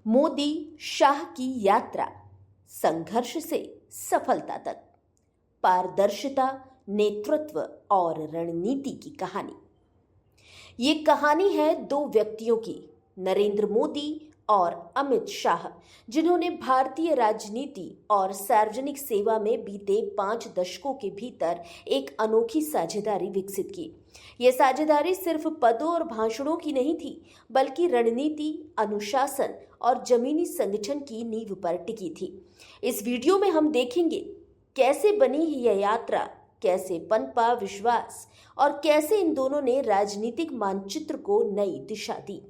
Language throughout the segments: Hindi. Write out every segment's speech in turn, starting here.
मोदी शाह की यात्रा, संघर्ष से सफलता तक, पारदर्शिता, नेतृत्व और रणनीति की कहानी। ये कहानी है दो व्यक्तियों की, नरेंद्र मोदी और अमित शाह, जिन्होंने भारतीय राजनीति और सार्वजनिक सेवा में बीते 5 दशकों के भीतर एक अनोखी साझेदारी विकसित की। यह साझेदारी सिर्फ पदों और भाषणों की नहीं थी, बल्कि रणनीति, अनुशासन और जमीनी संगठन की नींव पर टिकी थी। इस वीडियो में हम देखेंगे कैसे बनी यह यात्रा, कैसे पनपा विश्वास और कैसे इन दोनों ने राजनीतिक मानचित्र को नई दिशा दी।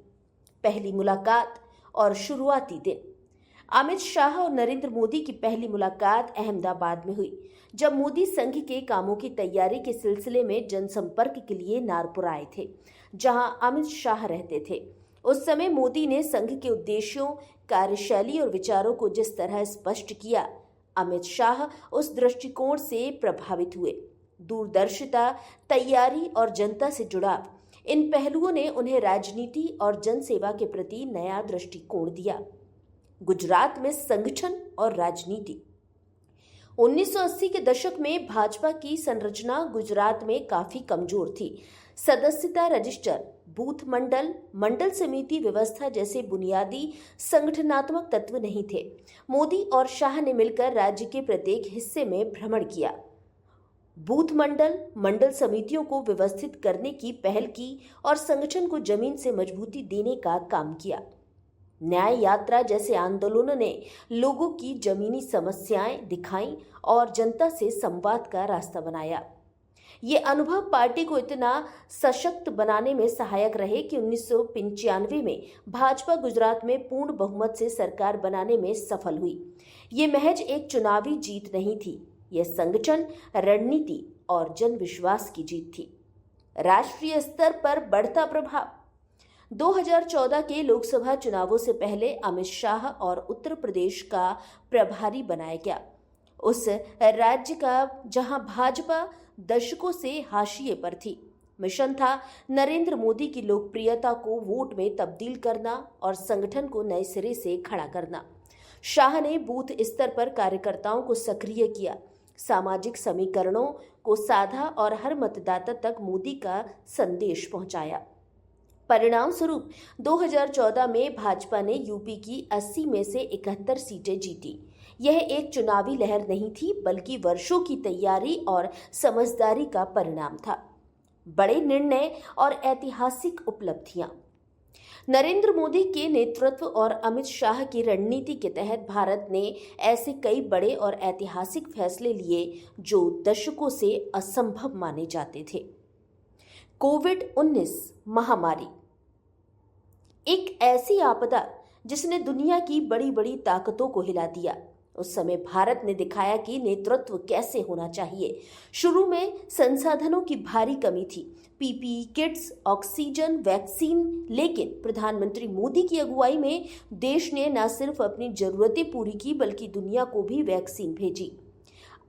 पहली मुलाकात और शुरुआती दिन। अमित शाह और नरेंद्र मोदी की पहली मुलाकात अहमदाबाद में हुई, जब मोदी संघ के कामों की तैयारी के सिलसिले में जनसंपर्क के लिए नागपुर आए थे, जहां अमित शाह रहते थे। उस समय मोदी ने संघ के उद्देश्यों, कार्यशैली और विचारों को जिस तरह स्पष्ट किया, अमित शाह उस दृष्टिकोण से प्रभावित हुए। दूरदर्शिता, तैयारी और जनता से जुड़ाव, इन पहलुओं ने उन्हें राजनीति और जनसेवा के प्रति नया दृष्टिकोण दिया। गुजरात में संगठन और राजनीति। 1980 के दशक में भाजपा की संरचना गुजरात में काफी कमजोर थी। सदस्यता रजिस्टर, बूथ मंडल, मंडल समिति व्यवस्था जैसे बुनियादी संगठनात्मक तत्व नहीं थे। मोदी और शाह ने मिलकर राज्य के प्रत्येक हिस्से में भ्रमण किया, बूथ मंडल, मंडल समितियों को व्यवस्थित करने की पहल की और संगठन को जमीन से मजबूती देने का काम किया। न्याय यात्रा जैसे आंदोलनों ने लोगों की जमीनी समस्याएं दिखाई और जनता से संवाद का रास्ता बनाया। ये अनुभव पार्टी को इतना सशक्त बनाने में सहायक रहे कि 1995 में भाजपा गुजरात में पूर्ण बहुमत से सरकार बनाने में सफल हुई। ये महज एक चुनावी जीत नहीं थी, यह संगठन, रणनीति और जनविश्वास की जीत थी। राष्ट्रीय स्तर पर बढ़ता प्रभाव। 2014 के लोकसभा चुनावों से पहले अमित शाह और उत्तर प्रदेश का प्रभारी बनाया गया, उस राज्य का जहां भाजपा दशकों से हाशिए पर थी। मिशन था नरेंद्र मोदी की लोकप्रियता को वोट में तब्दील करना और संगठन को नए सिरे से खड़ा करना। शाह ने बूथ स्तर पर कार्यकर्ताओं को सक्रिय किया, सामाजिक समीकरणों को साधा और हर मतदाता तक मोदी का संदेश पहुंचाया। परिणाम स्वरूप 2014 में भाजपा ने यूपी की 80 में से 71 सीटें जीती। यह एक चुनावी लहर नहीं थी, बल्कि वर्षों की तैयारी और समझदारी का परिणाम था। बड़े निर्णय और ऐतिहासिक उपलब्धियां। नरेंद्र मोदी के नेतृत्व और अमित शाह की रणनीति के तहत भारत ने ऐसे कई बड़े और ऐतिहासिक फैसले लिए जो दशकों से असंभव माने जाते थे। कोविड-19 महामारी, एक ऐसी आपदा जिसने दुनिया की बड़ी बड़ी ताकतों को हिला दिया। उस समय भारत ने दिखाया कि नेतृत्व कैसे होना चाहिए। शुरू में संसाधनों की भारी कमी थी, पीपीई किट्स, ऑक्सीजन, वैक्सीन, लेकिन प्रधानमंत्री मोदी की अगुवाई में देश ने न सिर्फ अपनी जरूरतें पूरी की, बल्कि दुनिया को भी वैक्सीन भेजी।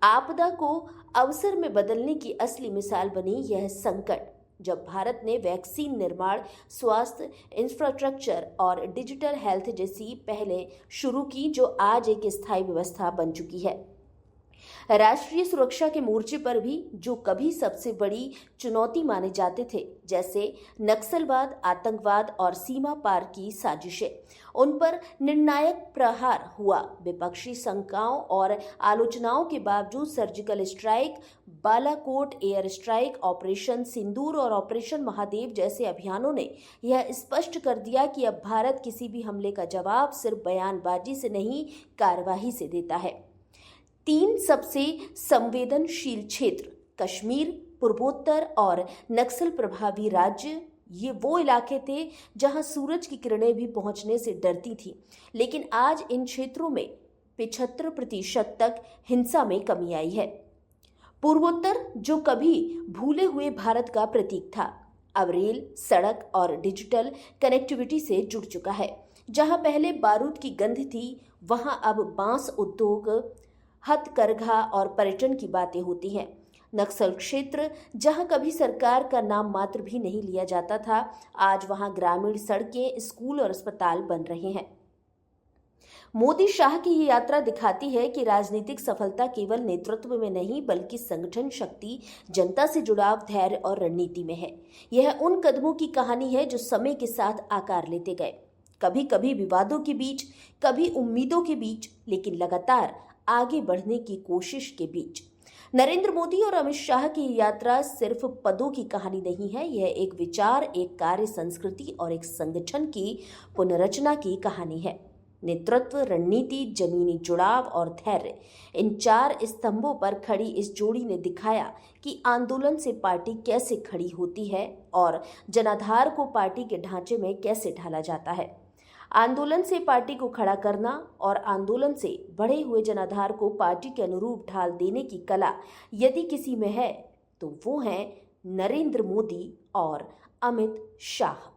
आपदा को अवसर में बदलने की असली मिसाल बनी यह संकट, जब भारत ने वैक्सीन निर्माण, स्वास्थ्य इंफ्रास्ट्रक्चर और डिजिटल हेल्थ जैसी पहलें शुरू की, जो आज एक स्थायी व्यवस्था बन चुकी है। राष्ट्रीय सुरक्षा के मोर्चे पर भी जो कभी सबसे बड़ी चुनौती माने जाते थे, जैसे नक्सलवाद, आतंकवाद और सीमा पार की साजिशें, उन पर निर्णायक प्रहार हुआ। विपक्षी शंकाओं और आलोचनाओं के बावजूद surgical strike, Balakot air strike, operation Sindoor और ऑपरेशन महादेव जैसे अभियानों ने यह स्पष्ट कर दिया कि अब भारत किसी भी हमले का जवाब सिर्फ बयानबाजी से नहीं, कार्यवाही से देता है। 3 सबसे संवेदनशील क्षेत्र, कश्मीर, पूर्वोत्तर और नक्सल प्रभावी राज्य, ये वो इलाके थे जहां सूरज की किरणें भी पहुंचने से डरती थी। लेकिन आज इन क्षेत्रों में 75% तक हिंसा में कमी आई है। पूर्वोत्तर, जो कभी भूले हुए भारत का प्रतीक था, अब रेल, सड़क और डिजिटल कनेक्टिविटी से जुड़ चुका है। जहां पहले बारूद की गंध थी, वहां अब बांस उद्योग, हथकरघा और पर्यटन की बातें होती हैं। नक्सल क्षेत्र, जहां कभी सरकार का नाम मात्र भी नहीं लिया जाता था, आज वहां ग्रामीण सड़कें, स्कूल और अस्पताल बन रहे हैं। मोदी शाह की ये यात्रा दिखाती है कि राजनीतिक सफलता केवल नेतृत्व में नहीं बल्कि संगठन शक्ति, जनता से जुड़ाव, धैर्य और रणनीति में है। यह उन कदमों की कहानी है जो समय के साथ आकार लेते गए, कभी कभी विवादों के बीच, कभी उम्मीदों के बीच, लेकिन लगातार आगे बढ़ने की कोशिश के बीच। नरेंद्र मोदी और अमित शाह की यात्रा सिर्फ पदों की कहानी नहीं है, यह एक विचार, एक कार्य संस्कृति और एक संगठन की पुनर्रचना की कहानी है। नेतृत्व, रणनीति, जमीनी जुड़ाव और धैर्य, इन चार स्तंभों पर खड़ी इस जोड़ी ने दिखाया कि आंदोलन से पार्टी कैसे खड़ी होती है और जनाधार को पार्टी के ढांचे में कैसे ढाला जाता है। आंदोलन से पार्टी को खड़ा करना और आंदोलन से बढ़े हुए जनाधार को पार्टी के अनुरूप ढाल देने की कला यदि किसी में है तो वो है नरेंद्र मोदी और अमित शाह।